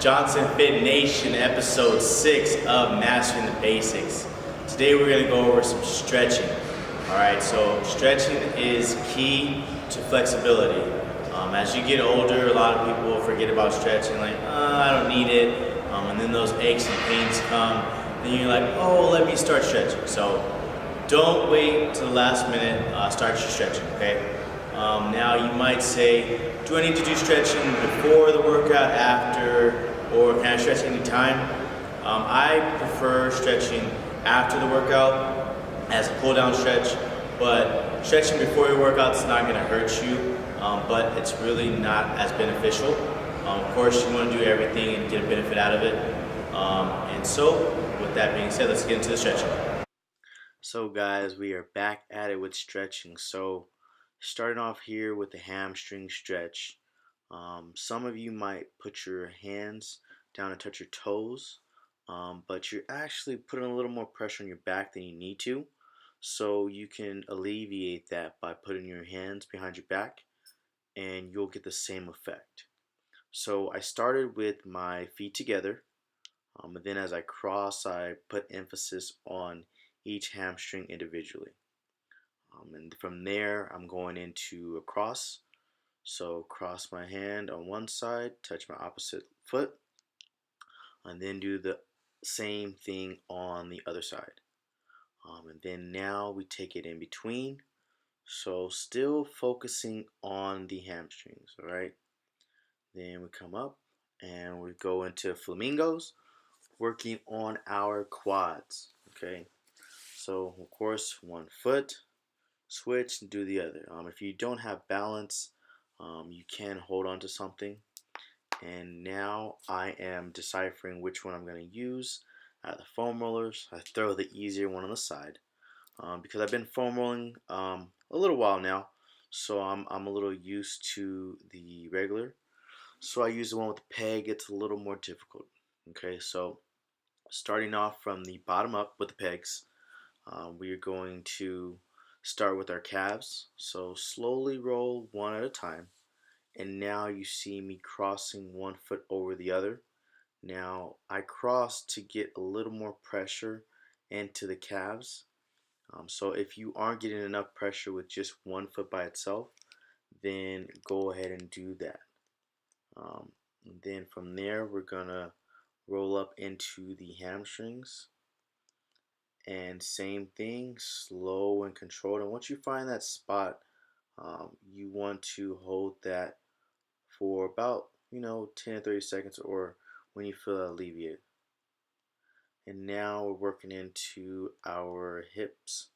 Johnson Fit Nation, episode 6 of Mastering the Basics. Today we're going to go over some stretching. Alright, so stretching is key to flexibility. As you get older, a lot of people forget about stretching, like, I don't need it. And then those aches and pains come. Then you're like, oh, let me start stretching. So don't wait till the last minute, start your stretching, okay? Now you might say, do I need to do stretching before the workout, after, or can I stretch anytime? I prefer stretching after the workout as a cool down stretch, but stretching before your workout is not going to hurt you, but it's really not as beneficial. Of course, you want to do everything and get a benefit out of it. And so, with that being said, let's get into the stretching. So guys, we are back at it with stretching. So starting off here with the hamstring stretch. Some of you might put your hands down and touch your toes, but you're actually putting a little more pressure on your back than you need to. So you can alleviate that by putting your hands behind your back and you'll get the same effect. So I started with my feet together, and then as I cross, I put emphasis on each hamstring individually. And from there, I'm going into a cross. So cross my hand on one side, touch my opposite foot, and then do the same thing on the other side. And then now we take it in between. So still focusing on the hamstrings, all right? Then we come up and we go into flamingos, working on our quads, okay? So of course, one foot, switch and do the other. If you don't have balance, you can hold on to something. And now I am deciphering which one I'm going to use. The foam rollers, I throw the easier one on the side because I've been foam rolling a little while now, so I'm a little used to the regular. So I use the one with the peg. It's a little more difficult. Okay, so starting off from the bottom up with the pegs, we are going to start with our calves. So slowly roll one at a time. And now you see me crossing one foot over the other. Now I cross to get a little more pressure into the calves. So if you aren't getting enough pressure with just one foot by itself, then go ahead and do that. And then from there, we're gonna roll up into the hamstrings. And same thing, slow and controlled. And once you find that spot, you want to hold that for about 10 to 30 seconds, or when you feel alleviated. And now we're working into our hips.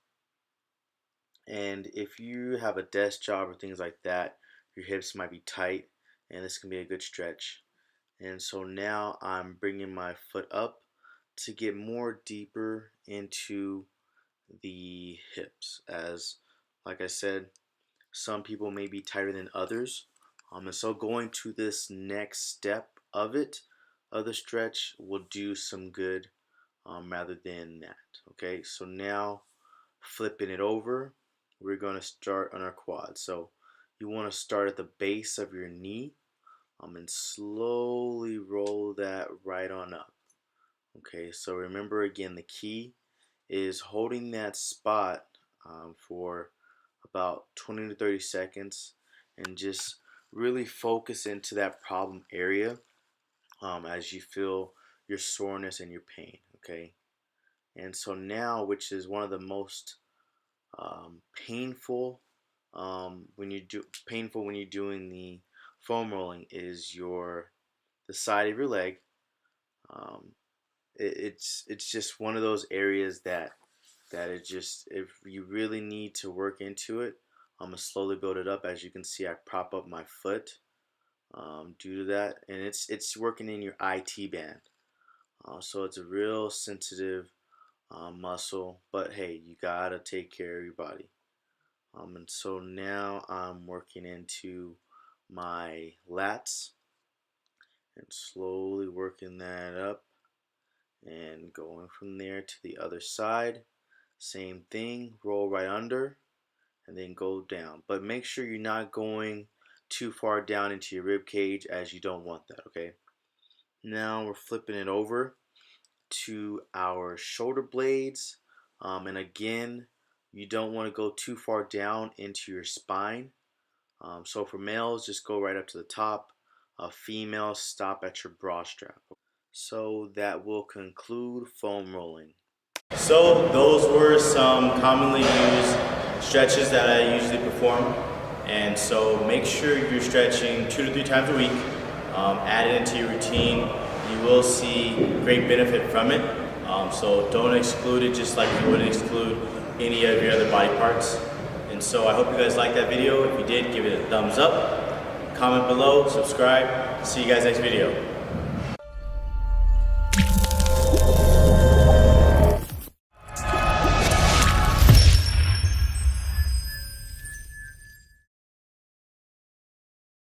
And if you have a desk job or things like that, your hips might be tight, and this can be a good stretch. And so now I'm bringing my foot up to get more deeper into the hips, as like I said, some people may be tighter than others. And so going to this next step of the stretch will do some good rather than that. Okay, so now flipping it over, we're going to start on our quads. So you want to start at the base of your knee and slowly roll that right on up. Okay, so remember again, the key is holding that spot for about 20 to 30 seconds and just really focus into that problem area as you feel your soreness and your pain. Okay, and so now, which is one of the most painful when you're doing the foam rolling, is the side of your leg. It's just one of those areas that it just, if you really need to work into it, I'm gonna slowly build it up. As you can see, I prop up my foot due to that, and it's working in your IT band. So it's a real sensitive muscle, but hey, you gotta take care of your body. And so now I'm working into my lats and slowly working that up and going from there to the other side. Same thing, roll right under and then go down. But make sure you're not going too far down into your rib cage, as you don't want that, okay? Now we're flipping it over to our shoulder blades. And again, you don't want to go too far down into your spine. So for males, just go right up to the top. Females, stop at your bra strap. So that will conclude foam rolling. So those were some commonly used stretches that I usually perform. And so make sure you're stretching 2 to 3 times a week. Add it into your routine. You will see great benefit from it. So don't exclude it just like you would exclude any of your other body parts. And so I hope you guys liked that video. If you did, give it a thumbs up. Comment below, subscribe. See you guys next video.